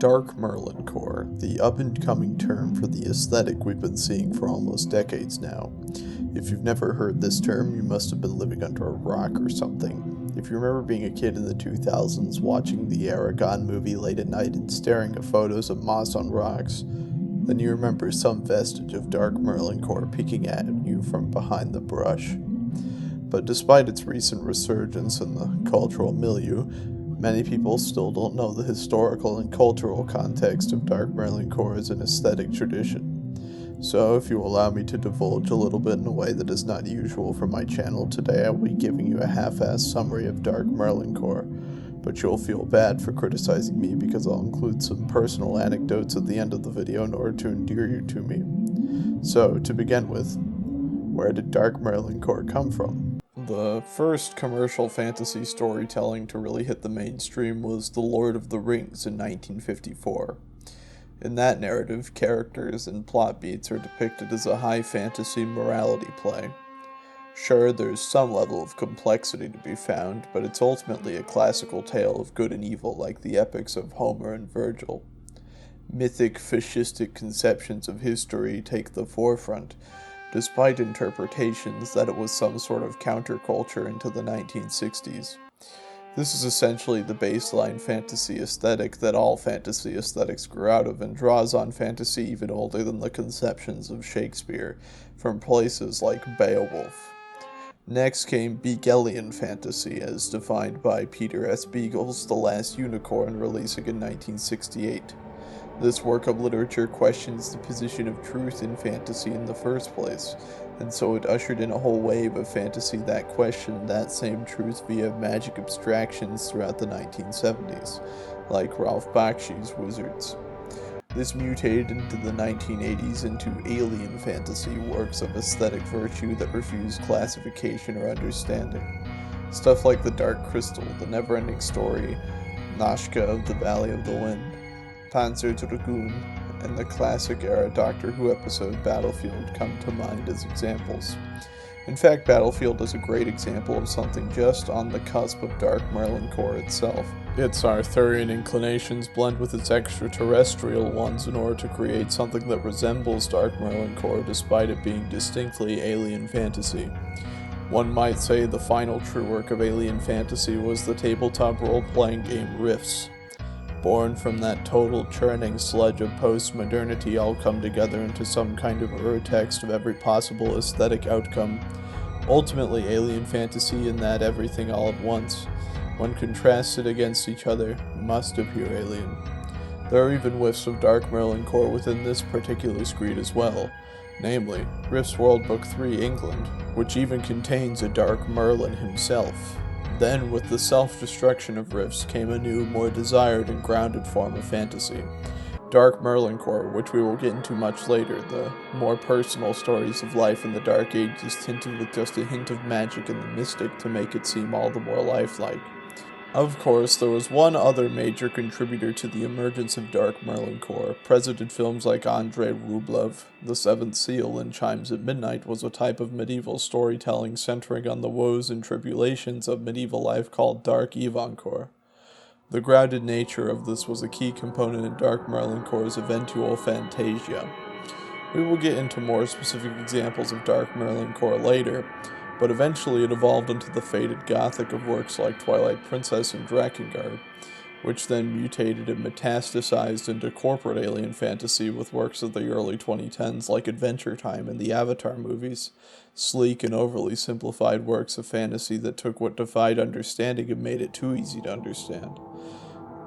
Dark Merlincore, the up-and-coming term for the aesthetic we've been seeing for almost decades now. If you've never heard this term, you must have been living under a rock or something. If you remember being a kid in the 2000s, watching the Aragon movie late at night and staring at photos of moss on rocks, then you remember some vestige of Dark Merlincore peeking at you from behind the brush. But despite its recent resurgence in the cultural milieu, many people still don't know the historical and cultural context of Dark Merlincore as an aesthetic tradition. So if you allow me to divulge a little bit in a way that is not usual for my channel, today I will be giving you a half-assed summary of Dark Merlincore, but you'll feel bad for criticizing me because I'll include some personal anecdotes at the end of the video in order to endear you to me. So, to begin with, where did Dark Merlincore come from? The first commercial fantasy storytelling to really hit the mainstream was The Lord of the Rings in 1954. In that narrative, characters and plot beats are depicted as a high fantasy morality play. Sure, there's some level of complexity to be found, but it's ultimately a classical tale of good and evil like the epics of Homer and Virgil. Mythic, fascistic conceptions of history take the forefront, despite interpretations that it was some sort of counterculture into the 1960s. This is essentially the baseline fantasy aesthetic that all fantasy aesthetics grew out of, and draws on fantasy even older than the conceptions of Shakespeare, from places like Beowulf. Next came Beaghelian fantasy, as defined by Peter S. Beagle's The Last Unicorn, releasing in 1968. This work of literature questions the position of truth in fantasy in the first place, and so it ushered in a whole wave of fantasy that questioned that same truth via magic abstractions throughout the 1970s, like Ralph Bakshi's Wizards. This mutated into the 1980s into alien fantasy works of aesthetic virtue that refuse classification or understanding. Stuff like The Dark Crystal, The Neverending Story, Nashka of the Valley of the Wind, Panzer Dragoon, and the classic-era Doctor Who episode Battlefield come to mind as examples. In fact, Battlefield is a great example of something just on the cusp of Dark Merlincore itself. Its Arthurian inclinations blend with its extraterrestrial ones in order to create something that resembles Dark Merlincore despite it being distinctly alien fantasy. One might say the final true work of alien fantasy was the tabletop role-playing game Rifts. Born from that total churning sludge of post-modernity all come together into some kind of urtext of every possible aesthetic outcome. Ultimately alien fantasy in that everything all at once, when contrasted against each other, must appear alien. There are even whiffs of Dark Merlincore within this particular screed as well, namely, Rift's World Book 3 England, which even contains a Dark Merlin himself. Then, with the self-destruction of Rifts, came a new, more desired and grounded form of fantasy. Dark Merlincore, which we will get into much later, the more personal stories of life in the Dark Ages tinted with just a hint of magic and the mystic to make it seem all the more lifelike. Of course, there was one other major contributor to the emergence of Dark Merlincore. Present in films like Andrei Rublev, The Seventh Seal, and Chimes at Midnight was a type of medieval storytelling centering on the woes and tribulations of medieval life called Dark Evancore. The grounded nature of this was a key component in Dark Merlincore's eventual fantasia. We will get into more specific examples of Dark Merlincore later, but eventually it evolved into the faded gothic of works like Twilight Princess and Drakengard, which then mutated and metastasized into corporate alien fantasy with works of the early 2010s like Adventure Time and the Avatar movies, sleek and overly simplified works of fantasy that took what defied understanding and made it too easy to understand.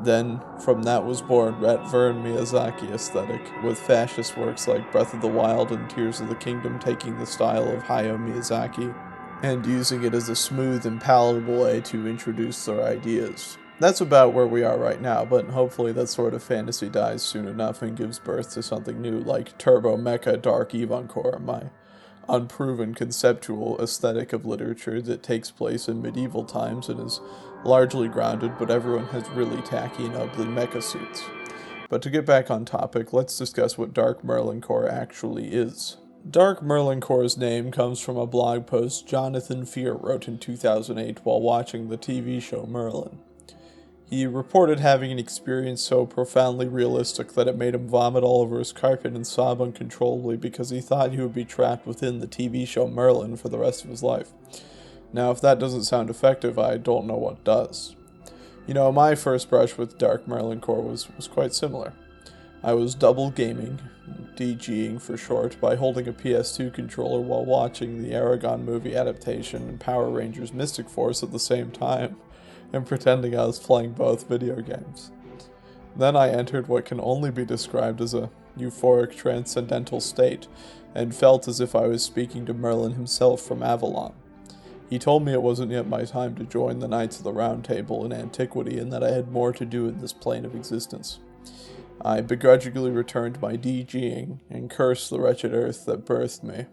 Then, from that was born Rat Vern Miyazaki aesthetic, with fascist works like Breath of the Wild and Tears of the Kingdom taking the style of Hayao Miyazaki, and using it as a smooth and palatable way to introduce their ideas. That's about where we are right now, but hopefully that sort of fantasy dies soon enough and gives birth to something new like Turbo Mecha Dark Evancore, my unproven conceptual aesthetic of literature that takes place in medieval times and is largely grounded, but everyone has really tacky and ugly mecha suits. But to get back on topic, let's discuss what Dark Merlincore actually is. Dark Merlincore's name comes from a blog post Jonathan Fear wrote in 2008 while watching the TV show Merlin. He reported having an experience so profoundly realistic that it made him vomit all over his carpet and sob uncontrollably because he thought he would be trapped within the TV show Merlin for the rest of his life. Now, if that doesn't sound effective, I don't know what does. My first brush with Dark Merlincore was quite similar. I was double gaming, DGing for short, by holding a PS2 controller while watching the Aragon movie adaptation and Power Rangers Mystic Force at the same time, and pretending I was playing both video games. Then I entered what can only be described as a euphoric transcendental state, and felt as if I was speaking to Merlin himself from Avalon. He told me it wasn't yet my time to join the Knights of the Round Table in antiquity, and that I had more to do in this plane of existence. I begrudgingly returned my DGing and cursed the wretched earth that birthed me.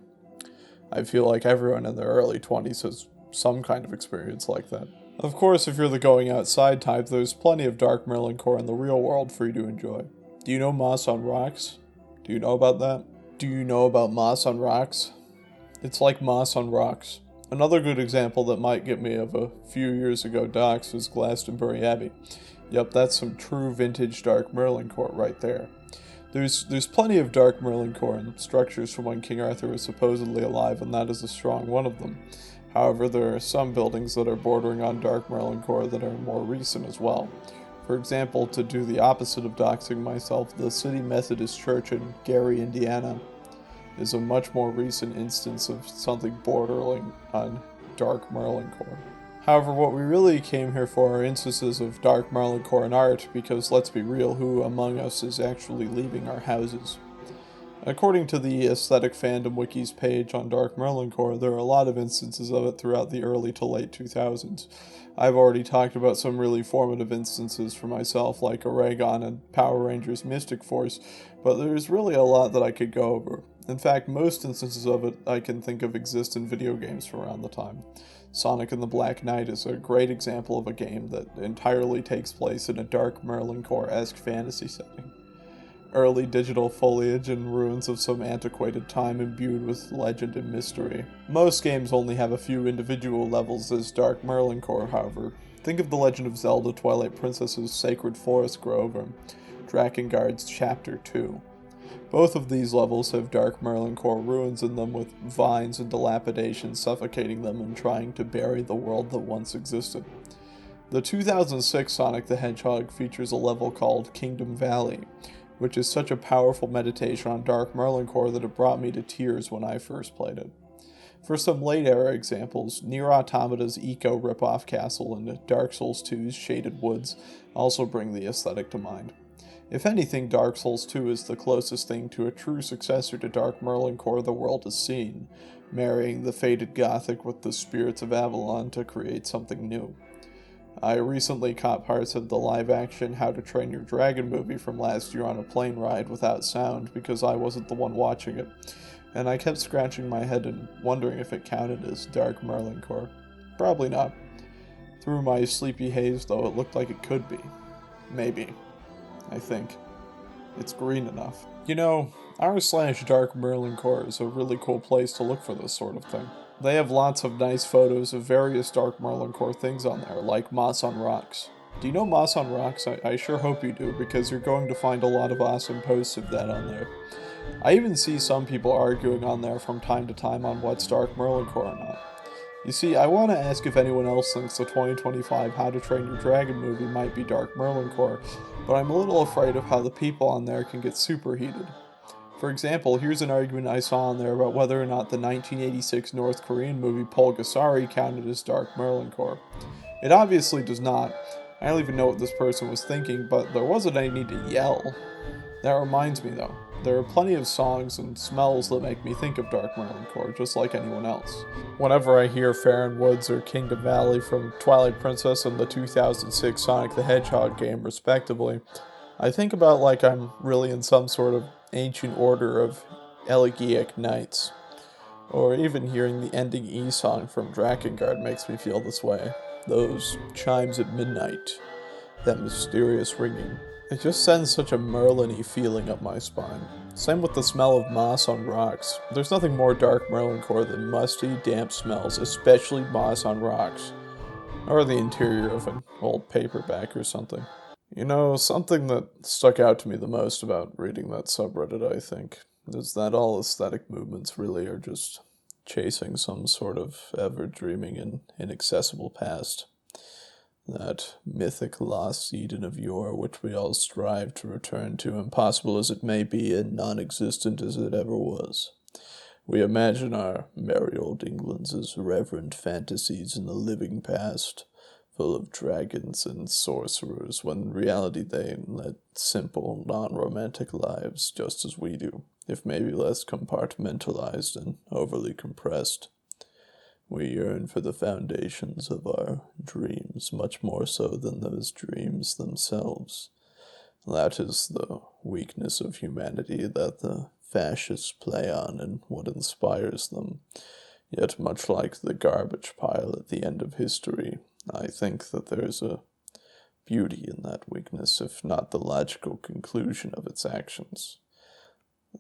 I feel like everyone in their early 20s has some kind of experience like that. Of course, if you're the going outside type, there's plenty of Dark Merlincore in the real world for you to enjoy. Do you know Moss on Rocks? Do you know about that? Do you know about Moss on Rocks? It's like Moss on Rocks. Another good example that might get me of a few years ago docs was Glastonbury Abbey. Yep, that's some true vintage Dark Merlincore right there. There's plenty of Dark Merlincore and structures from when King Arthur was supposedly alive, and that is a strong one of them. However, there are some buildings that are bordering on Dark Merlincore that are more recent as well. For example, to do the opposite of doxing myself, the City Methodist Church in Gary, Indiana, is a much more recent instance of something bordering on Dark Merlincore. However, what we really came here for are instances of Dark Merlincore in art, because let's be real, who among us is actually leaving our houses? According to the Aesthetic Fandom Wiki's page on Dark Merlincore, there are a lot of instances of it throughout the early to late 2000s. I've already talked about some really formative instances for myself, like Aragon and Power Rangers Mystic Force, but there's really a lot that I could go over. In fact, most instances of it I can think of exist in video games from around the time. Sonic and the Black Knight is a great example of a game that entirely takes place in a Dark Merlincore-esque fantasy setting. Early digital foliage and ruins of some antiquated time imbued with legend and mystery. Most games only have a few individual levels as Dark Merlincore, however. Think of The Legend of Zelda Twilight Princess's Sacred Forest Grove or Drakengard's Chapter 2. Both of these levels have Dark Merlincore ruins in them, with vines and dilapidation suffocating them and trying to bury the world that once existed. The 2006 Sonic the Hedgehog features a level called Kingdom Valley, which is such a powerful meditation on Dark Merlincore that it brought me to tears when I first played it. For some late-era examples, Nier Automata's Eco ripoff castle and Dark Souls 2's Shaded Woods also bring the aesthetic to mind. If anything, Dark Souls 2 is the closest thing to a true successor to Dark Merlincore the world has seen, marrying the faded Gothic with the spirits of Avalon to create something new. I recently caught parts of the live-action How to Train Your Dragon movie from last year on a plane ride without sound because I wasn't the one watching it, and I kept scratching my head and wondering if it counted as Dark Merlincore. Probably not. Through my sleepy haze, though, it looked like it could be. Maybe. I think. It's green enough. r/Dark Merlincore is a really cool place to look for this sort of thing. They have lots of nice photos of various Dark Merlincore things on there, like Moss on Rocks. Do you know Moss on Rocks? I sure hope you do, because you're going to find a lot of awesome posts of that on there. I even see some people arguing on there from time to time on what's Dark Merlincore or not. You see, I want to ask if anyone else thinks the 2025 How to Train Your Dragon movie might be Dark Merlincore, but I'm a little afraid of how the people on there can get super heated. For example, here's an argument I saw on there about whether or not the 1986 North Korean movie Pulgasari counted as Dark Merlincore. It obviously does not. I don't even know what this person was thinking, but there wasn't any need to yell. That reminds me though, there are plenty of songs and smells that make me think of Dark Merlincore, just like anyone else. Whenever I hear Farron Woods or Kingdom Valley from Twilight Princess and the 2006 Sonic the Hedgehog game, respectively, I think about like I'm really in some sort of ancient order of elegiac knights. Or even hearing the ending E song from Drakengard makes me feel this way. Those chimes at midnight, that mysterious ringing. It just sends such a Merlin-y feeling up my spine. Same with the smell of moss on rocks. There's nothing more Dark Merlincore than musty, damp smells, especially moss on rocks. Or the interior of an old paperback or something. You know, something that stuck out to me the most about reading that subreddit, I think, is that all aesthetic movements really are just chasing some sort of ever dreaming and inaccessible past. That mythic lost Eden of yore, which we all strive to return to, impossible as it may be and non existent as it ever was. We imagine our merry old Englands as reverent fantasies in the living past, full of dragons and sorcerers, when in reality they led simple, non-romantic lives just as we do, if maybe less compartmentalized and overly compressed. We yearn for the foundations of our dreams, much more so than those dreams themselves. That is the weakness of humanity that the fascists play on and what inspires them. Yet, much like the garbage pile at the end of history, I think that there is a beauty in that weakness, if not the logical conclusion of its actions.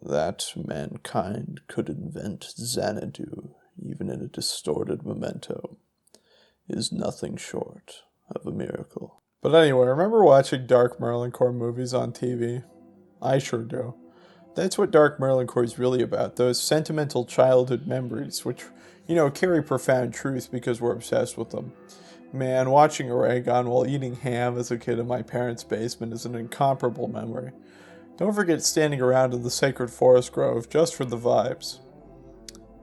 That mankind could invent Xanadu, even in a distorted memento, is nothing short of a miracle. But anyway, remember watching Dark Merlincore movies on TV? I sure do. That's what Dark Merlincore is really about, those sentimental childhood memories, which, carry profound truth because we're obsessed with them. Man, watching Aragon while eating ham as a kid in my parents' basement is an incomparable memory. Don't forget standing around in the sacred forest grove just for the vibes.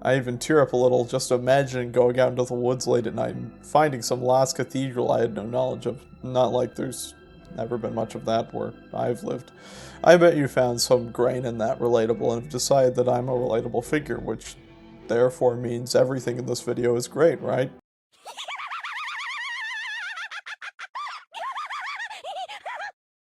I even tear up a little just imagining going out into the woods late at night and finding some lost cathedral I had no knowledge of. Not like there's never been much of that where I've lived. I bet you found some grain in that relatable and have decided that I'm a relatable figure, which therefore means everything in this video is great, right?